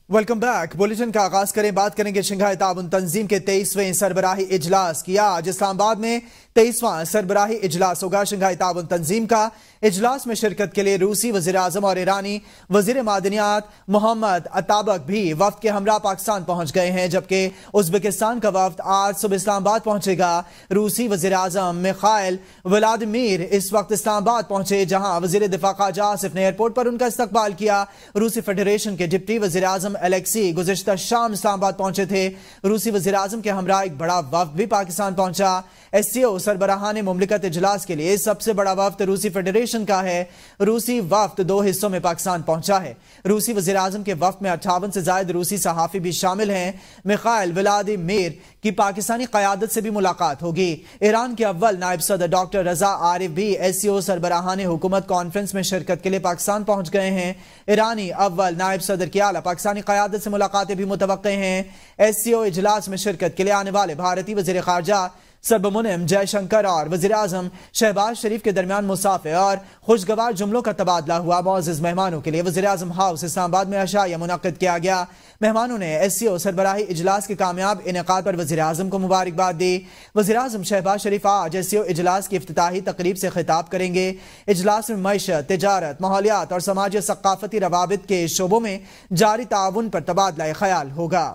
Welcome back. Bulletin का आगाज करें, बात करेंगे शंघाई ताउन तंजीम के 23वें सरबराही इजलास की। आज इस्लामाबाद में 23वां सरबराही इजलास होगा। शंघाई ताउन तंजीम का इजलास में शिरकत के लिए रूसी वजीर आजम और ईरानी वजीर मादनियात मोहम्मद अताबक भी वफ्द के हमरा पाकिस्तान पहुंच गए हैं, जबकि उज्बेकिस्तान का वफ्द आज सुबह इस्लामाबाद पहुंचेगा। रूसी वजीर आजम मिखाइल व्लादिमीर इस वक्त इस्लामाबाद पहुंचे, जहां वजीर दिफा ख्वाजा आसिफ ने एयरपोर्ट पर उनका इस्तकबाल किया। रूसी फेडरेशन के डिप्टी वजीर आजम एलेक्सी गुज़िश्ता शाम इस्लामाबाद पहुंचे थे। रूसी वजीर आजम के हमरा एक बड़ा वफ्द भी पाकिस्तान पहुंचा। SCO सरबराहान मुमलिकत इजलास के लिए सबसे बड़ा वफ्द रूसी फेडरेशन का है। रूसी वफ्द 2 हिस्सों में पाकिस्तान पहुंचा है। रूसी वजीर आजम के वफ्द में 58 से ज्यादा रूसी सहाफी भी शामिल हैं। मिखाइल व्लादिमीर की पाकिस्तानी क़यादत से भी मुलाकात होगी। ईरान के अव्वल नायब सदर डॉक्टर रजा आरिफ भी SCO सरबराहान हुकूमत कॉन्फ्रेंस में शिरकत के लिए पाकिस्तान पहुंच गए हैं। ईरानी अव्वल नायब सदर की आला पाकिस्तानी क़यादत से मुलाकातें भी मुतवक्के हैं। SCO इजलास में शिरकत के लिए आने वाले भारतीय वजीर ख़ारजा सर्वमुनिम जयशंकर और वजीर आजम शहबाज शरीफ के दरमियान मुसाफे और खुशगवार जुमलों का तबादला हुआ। मुअज़्ज़िज़ मेहमानों के लिए वजीर आजम हाउस इस्लामाबाद में अशाइया मुनक़्क़िद किया गया। मेहमानों ने SCO सरबराही इजलास के कामयाब इनेकाद पर वजीर आजम को मुबारकबाद दी। वजीर आजम शहबाज शरीफ आज SCO इजलास की इफ्तिताही तकरीब से खिताब करेंगे। इजलास में मईशत, तिजारत, माहौलियात और समाजी सक़ाफ़ती रवाबित के शोबों में जारी ताउन पर तबादला ख्याल होगा।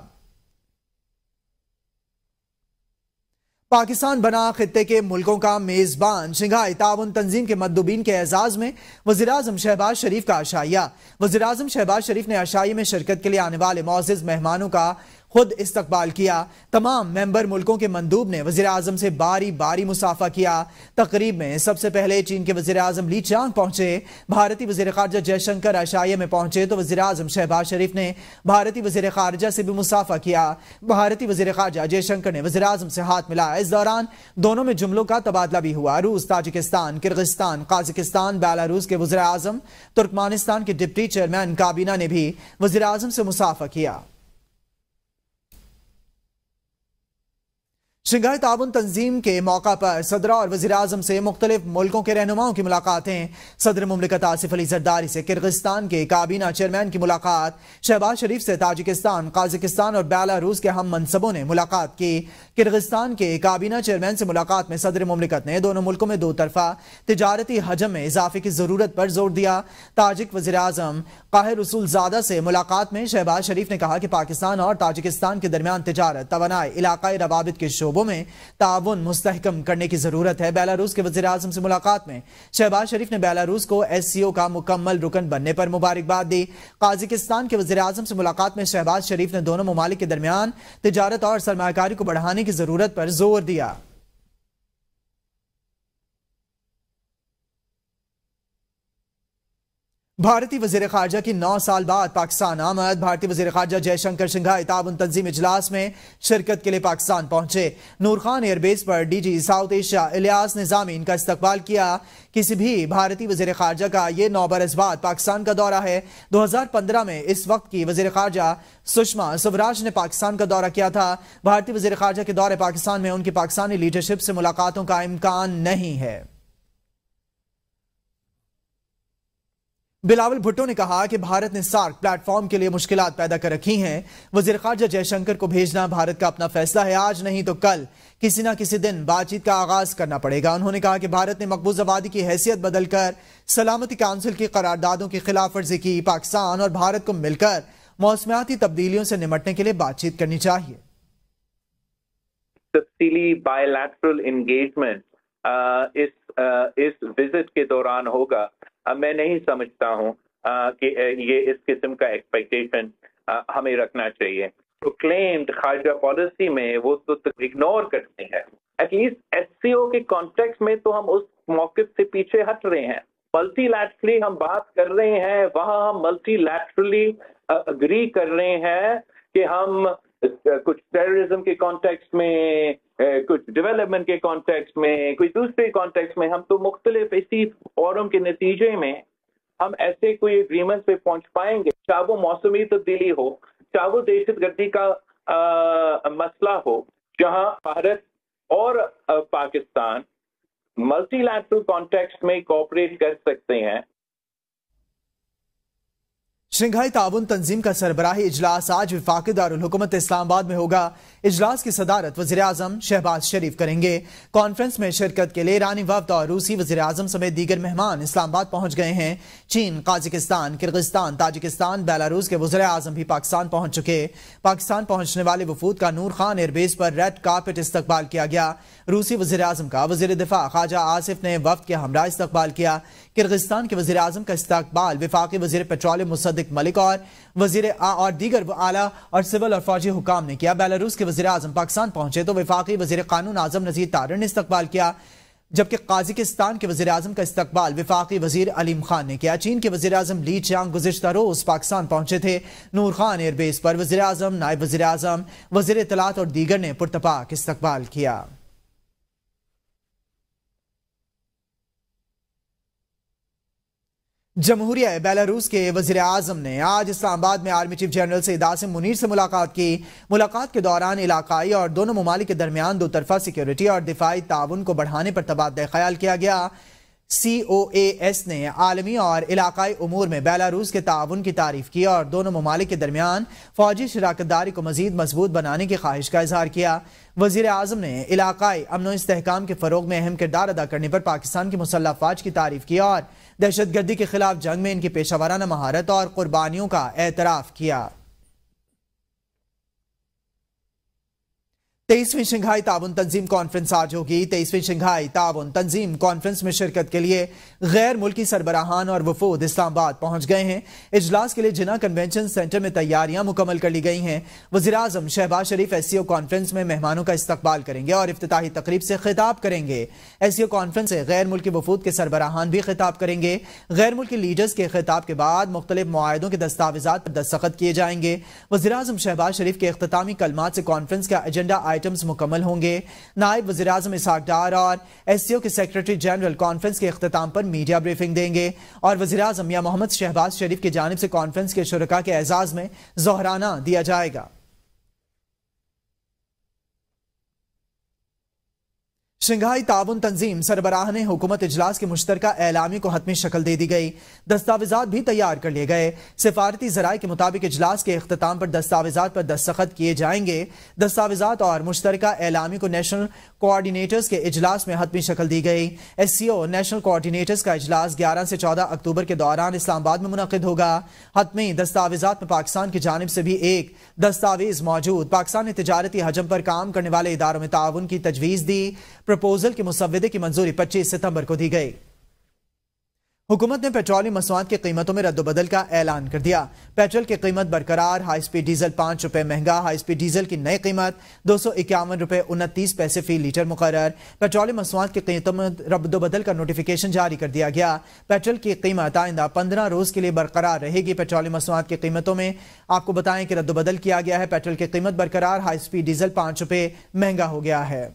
पाकिस्तान बना खित्ते के मुल्कों का मेजबान। शंघाई ताउन तंजीम के मद्दूबीन के एजाज में वज़ीर आज़म शहबाज शरीफ का अशाइया। वज़ीर आज़म शहबाज शरीफ ने अशाइये में शिरकत के लिए आने वाले मुअज़्ज़िज़ मेहमानों का खुद इस्तकबाल किया। तमाम मेंबर मुल्कों के मंदूब ने वज़ीर आज़म से बारी बारी मुसाफा किया। तकरीब में सबसे पहले चीन के वज़ीर आज़म ली चांग पहुंचे। भारतीय वज़ीर ख़ारजा जयशंकर अशाइये में पहुंचे तो वज़ीर आज़म शहबाज शरीफ ने भारतीय वज़ीर ख़ारजा से भी मुसाफा किया। भारतीय वज़ीर ख़ारजा जयशंकर ने वज़ीर आज़म से हाथ मिलाया। इस दौरान दोनों में जुमलों का तबादला भी हुआ। रूस, ताजिकिस्तान, किर्गिस्तान, काज़ाकिस्तान, बेलारूस के वज़ीर आज़म, तुर्कमानिस्तान के डिप्टी चेयरमैन काबीना ने भी वज़ीर आज़म से मुसाफा किया। शंघाई ताउन तंजीम के मौका पर सदर और वज़ीर आज़म से मुख्तलिफ मुल्कों के रहनुमाओं की मुलाकातें। सदर मुमलिकत आसिफ अली ज़रदारी से किर्गिस्तान के काबीना चेयरमैन की मुलाकात। शहबाज शरीफ से ताजिकिस्तान, काज़ाकिस्तान और बेलारूस के हम मनसबों ने मुलाकात की। किर्गिस्तान के काबीना चेयरमैन से मुलाकात में सदर मुमलिकत ने दोनों मुल्कों में दो तरफा तिजारती हजम में इजाफे की जरूरत पर जोर दिया। ताजिक वज़ीर आज़म काहिर रसूलज़ादा से मुलाकात में शहबाज शरीफ ने कहा कि पाकिस्तान और ताजिकिस्तान के दरमियान तिजारत, तवानाई, इलाकाई रवाबित के शोबों में ताउन मुस्तहकम करने की जरूरत है। बेलारूस के वज़ीर आज़म से मुलाकात में शहबाज शरीफ ने बेलारूस को SCO का मुकम्मल रुकन बनने पर मुबारकबाद दी। काज़ाकिस्तान के वज़ीर आज़म से मुलाकात में शहबाज शरीफ ने दोनों ममालिक के दरमियान तिजारत और सरमायाकारी को बढ़ाने की जरूरत पर जोर दिया। भारतीय वज़ीर ख़ारजा की 9 साल बाद पाकिस्तान आमद। भारतीय वज़ीर ख़ारजा जयशंकर शंघाई ताउन तंजीम इजलास में शिरकत के लिए पाकिस्तान पहुंचे। नूर खान एयरबेस पर DG साउथ एशिया इलियास निज़ामी इनका इस्तकबाल किया। किसी भी भारतीय वज़ीर ख़ारजा का यह 9 बरस बाद पाकिस्तान का दौरा है। 2015 में इस वक्त की वज़ीर ख़ारजा सुषमा स्वराज ने पाकिस्तान का दौरा किया था। भारतीय वज़ीर ख़ारजा के दौरे पाकिस्तान में उनकी पाकिस्तानी लीडरशिप से मुलाकातों का इम्कान नहीं है। बिलावल भुट्टो ने कहा कि भारत ने सार्क प्लेटफॉर्म के लिए मुश्किलात पैदा कर रखी हैं। वज़ीर ख़ारजा जयशंकर को भेजना भारत का अपना फैसला है। आज नहीं तो कल किसी न किसी दिन बातचीत का आगाज करना पड़ेगा। उन्होंने कहा कि भारत ने मकबूजा वादी की हैसियत बदलकर सलामती काउंसिल की करारदादों की खिलाफ वर्जी की। पाकिस्तान और भारत को मिलकर मौसमियाती तब्दीलियों से निमटने के लिए बातचीत करनी चाहिए। तफसीली बायलैटरल एंगेजमेंट इस विजिट के दौरान होगा। मैं नहीं समझता हूँ कि ये इस किस्म का एक्सपेक्टेशन हमें रखना चाहिए। तो क्लेम्ड खारजा पॉलिसी में वो तो इग्नोर करते हैं। एटलीस्ट SCO के कॉन्टेक्स्ट में तो हम उस मौके से पीछे हट रहे हैं। मल्टीलैटरली हम बात कर रहे हैं, वहाँ हम मल्टीलैटरली अग्री कर रहे हैं कि हम कुछ टेररिज्म के कॉन्टेक्स्ट में, कुछ डेवलपमेंट के कॉन्टेक्स्ट में, कुछ दूसरे कॉन्टेक्स्ट में, हम तो मुख्तलिफ इसी फोरम के नतीजे में हम ऐसे कोई एग्रीमेंट पे पहुंच पाएंगे। चाहे वो मौसमी तब्दीली हो, चाहे वो दहशतगर्दी का मसला हो, जहां भारत और पाकिस्तान मल्टीलैटरल कॉन्टेक्स्ट में कोऑपरेट कर सकते हैं। शंघाई ताउन तंजीम का सरबराही इजलास आज वफाकी दारुल हुकूमत इस्लामाबाद में होगा। इजलास की सदारत वज़ीर आज़म शहबाज शरीफ करेंगे। कॉन्फ्रेंस में शिरकत के लिए ईरानी वफ्द और रूसी वज़ीर आज़म समेत दीगर मेहमान इस्लामाबाद पहुंच गए हैं। चीन, काज़ाकिस्तान, किर्गिस्तान, ताजिकिस्तान, बेलारूस के वज़ीर आज़म भी पाकिस्तान पहुंच चुके। पाकिस्तान पहुंचने वाले वफूद का नूर खान एयरबेस पर रेड कार्पेट इस्तकबाल किया गया। रूसी वज़ीर आज़म का वज़ीर दिफा ख्वाजा आसिफ ने वफ्द के हमरा इस्तकबाल किया। किर्गिस्तान के वज़ीर आज़म का इस्तकबाल वफाकी वज़ीर पेट्रोलियम मुसद्दिक मलिक और दीगर आला और सिविल और फौजी हुकाम ने किया। बेलारूस के वज़ीर आज़म पाकिस्तान पहुंचे तो वफाकी वज़ीर कानून आज़म नज़ीर तारड़ ने इस्तकबाल किया, जबकि काज़ाकिस्तान के वज़ीर आज़म का इस्तकबाल वफाकी वज़ीर अलीम खान ने किया। चीन के वज़ीर आज़म ली चियांग गुज़िश्ता रोज़ पाकिस्तान पहुंचे थे। नूर खान एयरबेस पर वज़ीर आज़म, नायब वज़ीर आज़म, वज़ीर इत्तलात और दीगर ने पुरतपाक इस्तकबाल किया। जमहूरिया बेलारूस के वज़ीर आज़म ने आज इस्लामाबाद में army chief general Syed Asim Munir से मुलाकात की। मुलाकात के दौरान इलाकाई और दोनों ममालिक के दरमियान दो तरफा सिक्योरिटी और दिफाई ताउन को बढ़ाने पर तबादला ख्याल किया गया। COAS ने आलमी और इलाकाई उमूर में बेलारूस के ताउन की तारीफ की और दोनों ममालिक के दरमियान फौजी शराकतदारी को मजीद मजबूत बनाने की ख्वाहिश का इजहार किया। वज़ीर आज़म ने इलाकाई अमन व इस्तेहकाम के फ़रोग में अहम किरदार अदा करने पर पाकिस्तान की मुसल्लह अफ़वाज की तारीफ की और दहशतगर्दी के खिलाफ जंग में इनकी पेशावराना महारत और कुर्बानियों का एतराफ़ किया। 23वीं शंघाई ताउन तंजीम कॉन्फ्रेंस आज होगी। 23वीं शंघाई ताउन तंजीम कॉन्फ्रेंस में शिरकत के लिए गैर मुल्की सरबराहान और वफूद इस्लामाबाद पहुंच गए हैं। इजलास के लिए जिना कन्वेंशन सेंटर में तैयारियां मुकम्मल कर ली गई हैं। वज़ीर आज़म शहबाज शरीफ SCO कॉन्फ्रेंस में मेहमानों का इस्तकबाल करेंगे और इफ्तिताही तकरीब से खिताब करेंगे। SCO कॉन्फ्रेंस से गैर मुल्की वफूद के सरबराहान भी खिताब करेंगे। गैर मुल्की लीडर्स के खिताब के बाद मुख्तलिफ मुआहदों के दस्तावेजात पर दस्तखत किए जाएंगे। वज़ीर आज़म शहबाज शरीफ के इख्तितामी कलमात से कॉन्फ्रेंस का एजेंडा आइटम्स मुकम्मल होंगे। नायब वज़ीर आज़म इसहाक डार और SCO के सेक्रेटरी जनरल कॉन्फ्रेंस के इख्तिताम पर मीडिया ब्रीफिंग देंगे और वज़ीर आज़म मियां मोहम्मद शहबाज शरीफ की जानिब से कॉन्फ्रेंस के शुरका के एजाज में ज़ोहराना दिया जाएगा। शंघाई ताउन तंजीम सरबराहान हुकूमत इजलास के मुश्तरका एलामी को हतमी शक्ल दे दी गई। दस्तावेजात भी तैयार कर लिए गए। सिफारती ज़राए के मुताबिक इजलास के इख्तिताम पर दस्तावेजात पर दस्तखत किए जाएंगे। दस्तावेजात और मुश्तरका एलामी को नेशनल कोऑर्डिनेटर्स के इजलास में हतमी शक्ल दी गई। SCO नेशनल कोऑर्डिनेटर्स का इजलास 11 से 14 अक्टूबर के दौरान इस्लामाबाद में मुनक़िद होगा। हतमी दस्तावेजात में पाकिस्तान की जानिब से भी एक दस्तावेज मौजूद। पाकिस्तान ने तिजारती हजम पर काम करने वाले इदारों में ताउन की तजवीज़ दी। प्रपोजल के मुसव्वदे की मंजूरी 25 सितंबर को दी गई। हुकूमत ने पेट्रोलियम मसनूआत की कीमतों में रद्दोबदल का ऐलान कर दिया। पेट्रोल की कीमत बरकरार। हाई स्पीड डीजल 5 रुपए महंगा। हाई स्पीड डीजल की नई कीमत 251 रुपए 29 पैसे फी लीटर मुकर्रर। पेट्रोलियम मसनूआत की कीमतों में रद्दोबदल का नोटिफिकेशन जारी कर दिया गया। पेट्रोल की कीमत आइंदा 15 रोज के लिए बरकरार रहेगी। पेट्रोलियम मसनूआत की कीमतों में आपको बताएं कि रद्दोबदल किया गया है। पेट्रोल की कीमत बरकरार। हाई स्पीड डीजल 5 रुपए महंगा हो गया है।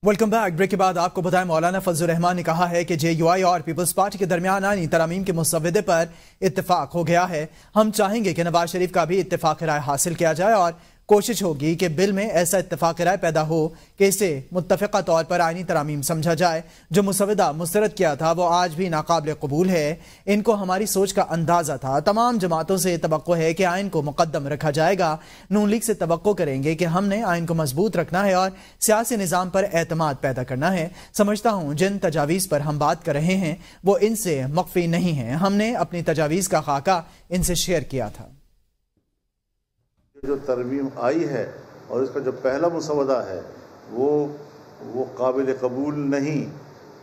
Welcome back. ब्रेक के बाद आपको बताएं मौलाना फजलुर रहमान ने कहा है कि JUI और पीपल्स पार्टी के दरमियान आईनी तरामीम के मुसव्वदे पर इत्तेफाक हो गया है। हम चाहेंगे कि नवाज शरीफ का भी इत्तेफाक राय हासिल किया जाए और कोशिश होगी कि बिल में ऐसा इत्तेफाक राय पैदा हो कि इसे मुत्तफ़िक़ा तौर पर आईनी तरामीम समझा जाए। जो मुसवदा मुस्तरद किया था वो आज भी नाकाबिल कबूल है। इनको हमारी सोच का अंदाज़ा था। तमाम जमातों से तवक्को है कि आइन को मुकद्दम रखा जाएगा। नून लीग से तवक्को करेंगे कि हमने आइन को मजबूत रखना है और सियासी निज़ाम पर एतमाद पैदा करना है। समझता हूँ जिन तजावीज़ पर हम बात कर रहे हैं वो इनसे मख्फी नहीं है। हमने अपनी तजावीज़ का खाका इनसे शेयर किया था। जो तरमीम आई है और इसका जो पहला मुसवदा है वो काबिल कबूल नहीं,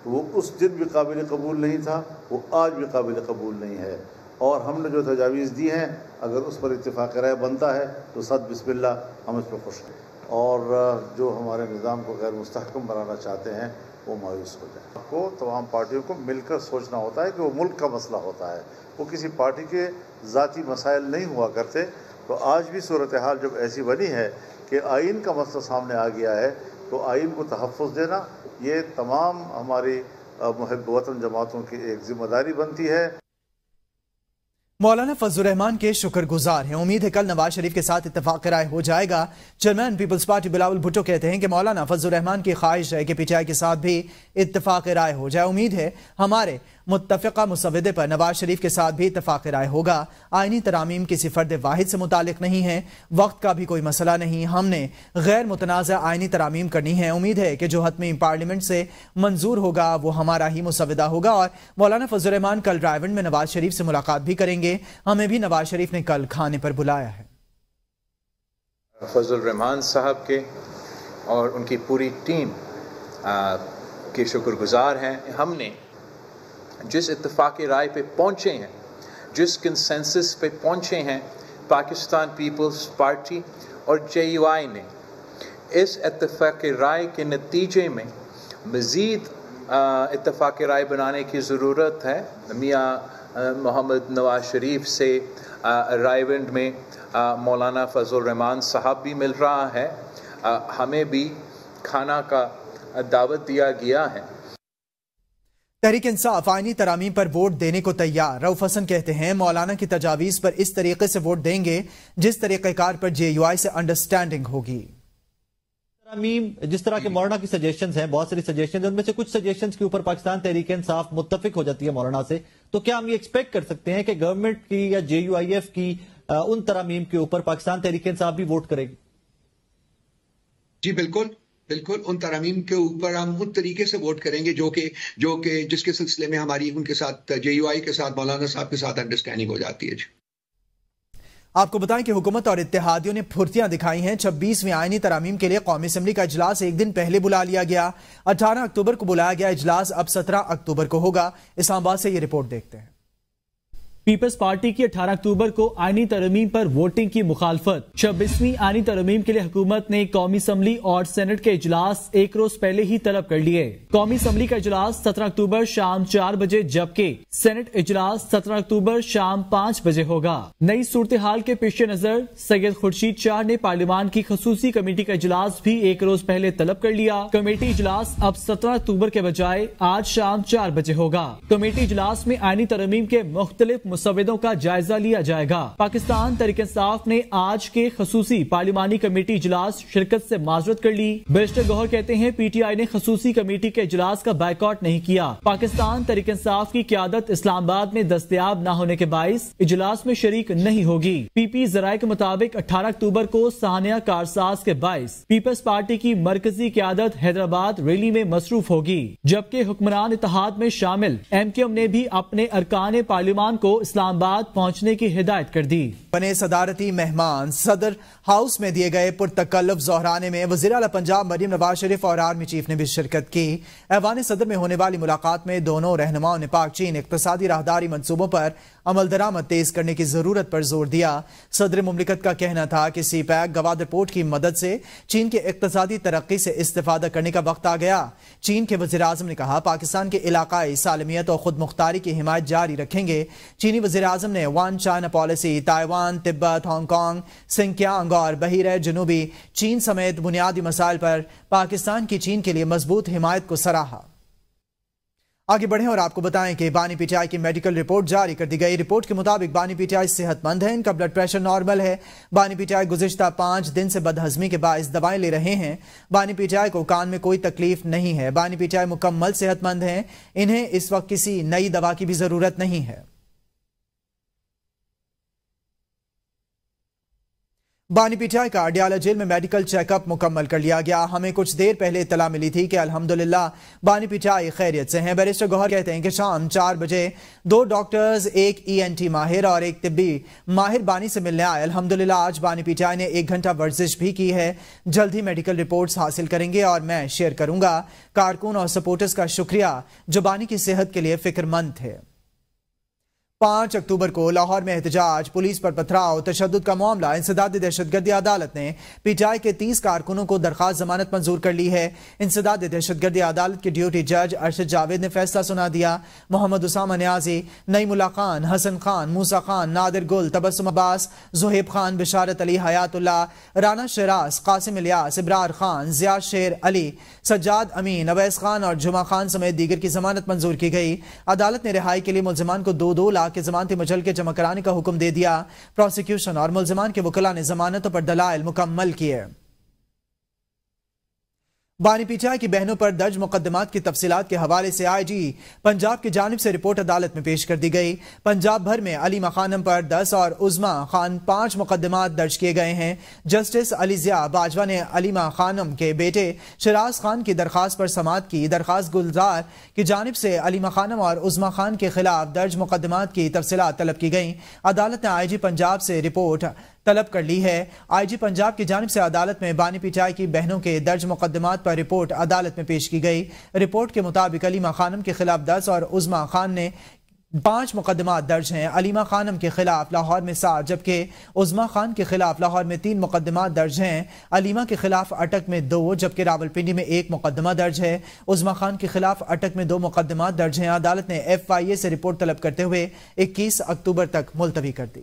वो उस दिन भी काबिल कबूल नहीं था, वो आज भी काबिल कबूल नहीं है। और हमने जो तजावीज़ दी हैं अगर उस पर इत्तेफाक राय बनता है तो सद बिस्मिल्लाह हम इस पर खुश हैं। और जो हमारे निज़ाम को गैर मुस्तहकम बनाना चाहते हैं वो मायूस हो जाए। आपको तमाम पार्टियों को मिलकर सोचना होता है कि वो मुल्क का मसला होता है, वो किसी पार्टी के ज़ाती मसाइल नहीं हुआ करते। तो आज भी सूरत हाल जब ऐसी बनी है कि आइन का मसला सामने आ गया है तो आइन को तहफ़्फ़ुज़ देना ये तमाम हमारी मुहिब वतन जमातों की एक जिम्मेदारी बनती है। मौलाना फजलुर रहमान के शुक्रगुजार हैं। उम्मीद है कल नवाज शरीफ के साथ इत्तेफाक राय हो जाएगा। Chairman peoples party Bilawal Bhutto कहते हैं कि मौलाना फजलुर रहमान की ख्वाहिश है कि PTI के साथ भी इत्तेफाक राय हो जाए। उम्मीद है हमारे متفقہ مسودے پر نواز شریف کے ساتھ بھی اتفاق رائے ہوگا۔ آئینی ترامیم کسی فرد واحد سے متعلق نہیں ہیں، وقت کا بھی کوئی مسئلہ نہیں، ہم نے غیر متنازع آئینی ترامیم کرنی ہے۔ امید ہے کہ جو حتمی پارلیمنٹ سے منظور ہوگا وہ ہمارا ہی مسودہ ہوگا۔ اور مولانا فضل الرحمان کل رائیونڈ میں نواز شریف سے ملاقات بھی کریں گے، ہمیں بھی نواز شریف نے کل کھانے پر بلایا ہے۔ فضل الرحمان صاحب کے اور ان کی پوری ٹیم کے شکر گزار ہیں۔ ہم نے جس اتفاق رائے پہ پہنچے ہیں، جس کنسنسس پہ پہنچے ہیں، پاکستان پیپلز پارٹی اور JUI نے اس اتفاق رائے کے نتیجے میں مزید اتفاق رائے بنانے کی ضرورت ہے۔ میاں محمد نواز شریف سے رائیونڈ میں مولانا فضل الرحمان صاحب بھی مل رہا ہے، ہمیں بھی کھانا کا دعوت دیا گیا ہے۔ تحریک انصاف آئینی ترامیم پر ووٹ دینے کو تیار۔ رؤف حسن کہتے ہیں مولانا کی تجاویز پر اس طریقے سے ووٹ دیں گے جس طریقہ کار پر JUI سے انڈرسٹینڈنگ ہوگی۔ ترامیم جس طرح کے مولانا کی سجیشنز ہیں، بہت ساری سجیشنز ہیں، ان میں سے کچھ سجیشنز کے اوپر پاکستان تحریک انصاف متفق ہو جاتی ہے مولانا سے، تو کیا ہم یہ ایکسپیکٹ کر سکتے ہیں کہ گورنمنٹ کی یا JUIF کی ان ترامیم کے اوپر پاکستان تحریک انصاف بھی ووٹ کرے گی؟ جی بالکل بالکل، ان ترامیم کے اوپر ہم ان طریقے سے ووٹ کریں گے جو کہ جس کے سلسلے میں ہماری ان کے ساتھ JUI کے ساتھ مولانا صاحب کے ساتھ انڈرسٹینڈنگ ہو جاتی ہے۔ آپ کو بتائیں کہ حکومت اور اتحادیوں نے پھرتیاں دکھائی ہیں۔ 26ویں آئینی ترامیم کے لیے قومی اسمبلی کا اجلاس ایک دن پہلے بلا لیا گیا۔ 18 اکتوبر کو بلایا گیا اجلاس اب 17 اکتوبر کو ہوگا۔ اسلام آباد سے یہ رپورٹ دیکھتے ہیں۔ پیپلز پارٹی کی 18 اکتوبر کو آئینی ترمیم پر ووٹنگ کی مخالفت۔ 26ویں آئینی ترمیم کے لیے حکومت نے قومی اسمبلی اور سینٹ کے اجلاس ایک روز پہلے ہی طلب کر لیے۔ قومی اسمبلی کا اجلاس 17 اکتوبر شام 4 بجے جبکہ سینٹ اجلاس 17 اکتوبر شام 5 بجے ہوگا۔ نئی صورتحال کے پیش نظر سید خورشید شاہ نے پارلیمان کی خصوصی کمیٹی کا اجلاس بھی ایک روز پہلے طلب کر لیا۔ کمیٹی اجلاس اب 17 اکتوبر کے بجائے آج شام 4 بجے ہوگا۔ کمیٹی اجلاس میں آئینی ترمیم کے مختلف مسودوں کا جائزہ لیا جائے گا۔ پاکستان تحریک انصاف نے آج کے خصوصی پارلیمانی کمیٹی اجلاس شرکت سے معذرت کر لی۔ بیرسٹر گوہر کہتے ہیں PTI نے خصوصی کمیٹی کے اجلاس کا بائیکاٹ نہیں کیا۔ پاکستان تحریک انصاف کی قیادت اسلام آباد میں دستیاب نہ ہونے کے باعث اجلاس میں شریک نہیں ہوگی۔ PP ذرائع کے مطابق 18 اکتوبر کو سانحہ کارساز کے باعث پیپلز پارٹی کی مرکزی قیادت حیدرآباد ریلی میں مصروف ہوگی، جبکہ حکمران اتحاد میں شامل MQM نے بھی اپنے ارکان پارلیمان کو اسلام آباد پہنچنے کی ہدایت کر دی۔ بنے صدارتی مہمان صدر ہاؤس میں دیے گئے پرتکلف ظہرانے میں وزیر اعلیٰ پنجاب مریم نواز شریف اور آرمی چیف نے بھی شرکت کی۔ ایوان صدر میں ہونے والی ملاقات میں دونوں رہنماؤں نے پاک چین اقتصادی راہداری منصوبوں پر عمل درآمد تیز کرنے کی ضرورت پر زور دیا۔ صدر مملکت کا کہنا تھا کہ CPEC گوادر پورٹ کی مدد سے چین کے اقتصادی ترقی سے استفادہ کرنے کا وقت آ گیا۔ چین کے وزیر اعظم نے کہا پاکستان کے علاقائی سالمیت اور خود مختاری کی حمایت جاری رکھیں گے۔ چینی وزیر اعظم نے ون چائنا پالیسی، تائیوان، تبت، ہانگ کانگ، سنکیانگ اور بحیرہ جنوبی چین سمیت بنیادی مسائل پر پاکستان کی چین کے لیے مضبوط حمایت کو سراہا۔ آگے بڑھیں اور آپ کو بتائیں کہ بانی PTI کی میڈیکل رپورٹ جاری کر دی گئی۔ رپورٹ کے مطابق بانی PTI صحت مند ہیں، ان کا بلڈ پریشر نارمل ہے۔ بانی PTI گزشتہ 5 دن سے بدہضمی کے باعث دوائیں لے رہے ہیں۔ بانی PTI کو کان میں کوئی تکلیف نہیں ہے۔ بانی PTI مکمل صحت مند ہیں، انہیں اس وقت کسی نئی دوا کی بھی ضرورت نہیں ہے۔ بانی PTI کا اڈیالہ جیل میں میڈیکل چیک اپ مکمل کر لیا گیا۔ ہمیں کچھ دیر پہلے اطلاع ملی تھی کہ الحمدللہ بانی PTI خیریت سے ہیں۔ بیرسٹر گوہر کہتے ہیں کہ شام 4 بجے 2 ڈاکٹرز، ایک ENT ماہر اور ایک طبی ماہر بانی سے ملنے آئے۔ الحمدللہ آج بانی PTI نے 1 گھنٹہ ورزش بھی کی ہے۔ جلد ہی میڈیکل رپورٹس حاصل کریں گے اور میں شیئر کروں گا۔ کارکن اور سپورٹرز کا شکریہ جو بانی کی صحت کے لیے فکر مند تھے۔ 5 اکتوبر کو لاہور میں احتجاج، پولیس پر پتھراؤ، تشدد کا معاملہ، انسداد دہشت گردی۔ عدالت نے PTI کے 30 کارکنوں کو درخواست ضمانت منظور کر لی ہے۔ انسداد دہشت گردی عدالت کے ڈیوٹی جج ارشد جاوید نے فیصلہ سنا دیا۔ محمد اسامہ نیازی، نعیم اللہ خان، حسن خان، موسیٰ خان، نادر گل، تبسم عباس، زہیب خان، بشارت علی، حیات اللہ، رانا شیراز، قاسم الیاس، ابرار خان، ضیاء شیر علی، سجاد امین، اویس خان اور جمعہ خان سمیت دیگر کی ضمانت منظور کی گئی۔ عدالت نے رہائی کے لیے ملزمان کو 2-2 لاکھ کے ضمانتی مچلکے جمع کرانے کا حکم دے دیا۔ پروسیکیوشن اور ملزمان کے وکلاء نے ضمانتوں پر دلائل مکمل کیے۔ بانی پی ٹی آئی کی بہنوں پر درج مقدمات کی تفصیلات کے حوالے سے آئی جی پنجاب کی جانب سے رپورٹ عدالت میں پیش کر دی گئی۔ پنجاب بھر میں علیمہ خانم پر 10 اور عظما خان 5 مقدمات درج کیے گئے ہیں۔ جسٹس علی ضیاء باجوہ نے علیمہ خانم کے بیٹے شراز خان کی درخواست پر سماعت کی۔ درخواست گزار کی جانب سے علیمہ خانم اور عظما خان کے خلاف درج مقدمات کی تفصیلات طلب کی گئیں۔ عدالت نے آئی جی پنجاب سے رپورٹ طلب کر لی ہے۔ آئی جی پنجاب کی جانب سے عدالت میں بانی پی ٹی آئی کی بہنوں کے درج مقدمات پر رپورٹ عدالت میں پیش کی گئی۔ رپورٹ کے مطابق علیمہ خانم کے خلاف 10 اور عظما خان نے 5 مقدمات درج ہیں۔ علیمہ خانم کے خلاف لاہور میں 7 جبکہ عظما خان کے خلاف لاہور میں 3 مقدمات درج ہیں۔ علیمہ کے خلاف اٹک میں 2 جبکہ راولپنڈی میں 1 مقدمہ درج ہے۔ عظما خان کے خلاف اٹک میں 2 مقدمات درج ہیں۔ عدالت نے FIA سے رپورٹ طلب کرتے ہوئے 21 اکتوبر تک ملتوی کر دی۔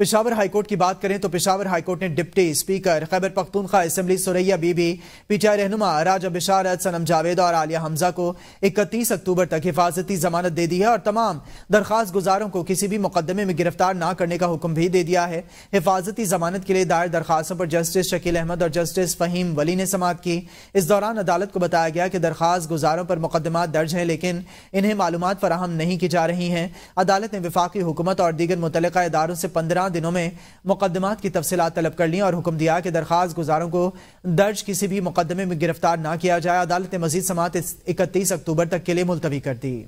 پشاور ہائی کورٹ کی بات کریں تو پشاور ہائی کورٹ نے deputy speaker Khyber Pakhtunkhwa assembly Suraiya Bibi P, T I آئی رہنما راجہ بشارت، صنم جاوید اور عالیہ حمزہ کو 31 اکتوبر تک حفاظتی ضمانت دے دی ہے اور تمام درخواست گزاروں کو کسی بھی مقدمے میں گرفتار نہ کرنے کا حکم بھی دے دیا ہے۔ حفاظتی ضمانت کے لیے دائر درخواستوں پر جسٹس شکیل احمد اور جسٹس فہیم ولی نے سماعت کی۔ اس دوران عدالت کو بتایا گیا کہ درخواست گزاروں پر مقدمات درج ہیں لیکن انہیں معلومات فراہم نہیں کی جا رہی ہیں۔ عدالت نے وفاقی حکومت اور دیگر متعلقہ اداروں سے 15 دنوں میں مقدمات کی تفصیلات طلب کر لیں اور حکم دیا کہ درخواست گزاروں کو درج کسی بھی مقدمے میں گرفتار نہ کیا جائے۔ عدالت نے مزید سماعت 31 اکتوبر تک کے لیے ملتوی کر دی۔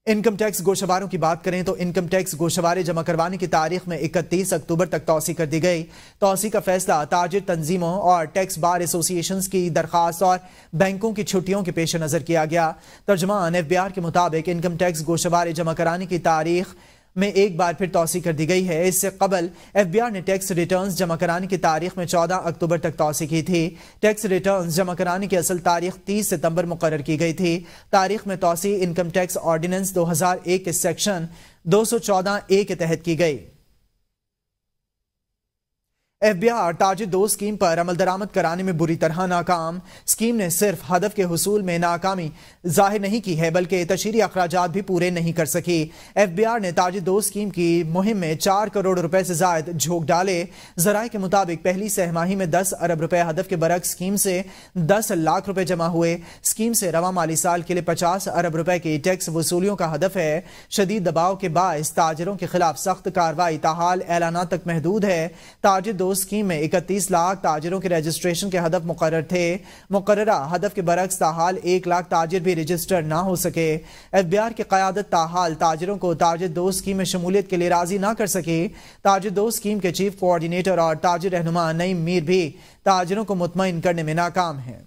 انکم ٹیکس گوشواروں کی بات کریں تو انکم ٹیکس گوشوارے جمع کروانے کی تاریخ میں 31 اکتوبر تک توسیع کر دی گئی۔ توسیع کا فیصلہ تاجر تنظیموں اور ٹیکس بار ایسوسی ایشنز کی درخواست اور بینکوں کی چھٹیوں کے پیش نظر کیا گیا۔ ترجمان FBR کے مطابق انکم ٹیکس گوشوارے جمع کرانے کی تاریخ میں ایک بار پھر توسیع کر دی گئی ہے۔ اس سے قبل FBR نے ٹیکس ریٹرنز جمع کرانے کی تاریخ میں 14 اکتوبر تک توسیع کی تھی۔ ٹیکس ریٹرنز جمع کرانے کی اصل تاریخ 30 ستمبر مقرر کی گئی تھی۔ تاریخ میں توسیع انکم ٹیکس آرڈیننس 2001 کے سیکشن 214A کے تحت کی گئی۔ FBR تاجر دو اسکیم پر عمل درآمد کرانے میں بری طرح ناکام۔ اسکیم نے صرف ہدف کے حصول میں ناکامی ظاہر نہیں کی ہے بلکہ تشہیری اخراجات بھی پورے نہیں کر سکی۔ FBR نے تاجر دو اسکیم کی مہم میں 4 کروڑ روپے سے زائد جھونک ڈالے۔ ذرائع کے مطابق پہلی سہ ماہی میں 10 ارب روپے ہدف کے برعکس اسکیم سے 10 لاکھ روپے جمع ہوئے۔ اسکیم سے رواں مالی سال کے لیے 50 ارب روپے کی ٹیکس وصولیوں کا ہدف ہے۔ شدید دباؤ کے باعث تاجروں کے خلاف سخت کارروائی تاحال اعلانات تک محدود ہے۔ تاجر دو اسکیم میں 31 لاکھ تاجروں کے رجسٹریشن کے ہدف مقرر تھے۔ مقررہ ہدف کے برعکس تاحال 1 لاکھ تاجر بھی رجسٹر نہ ہو سکے۔ FBR کی قیادت تاحال تاجروں کو تاجر دو اسکیم میں شمولیت کے لیے راضی نہ کر سکی۔ تاجر دو اسکیم کے چیف کوآرڈینیٹر اور تاجر رہنما نعیم میر بھی تاجروں کو مطمئن کرنے میں ناکام ہیں۔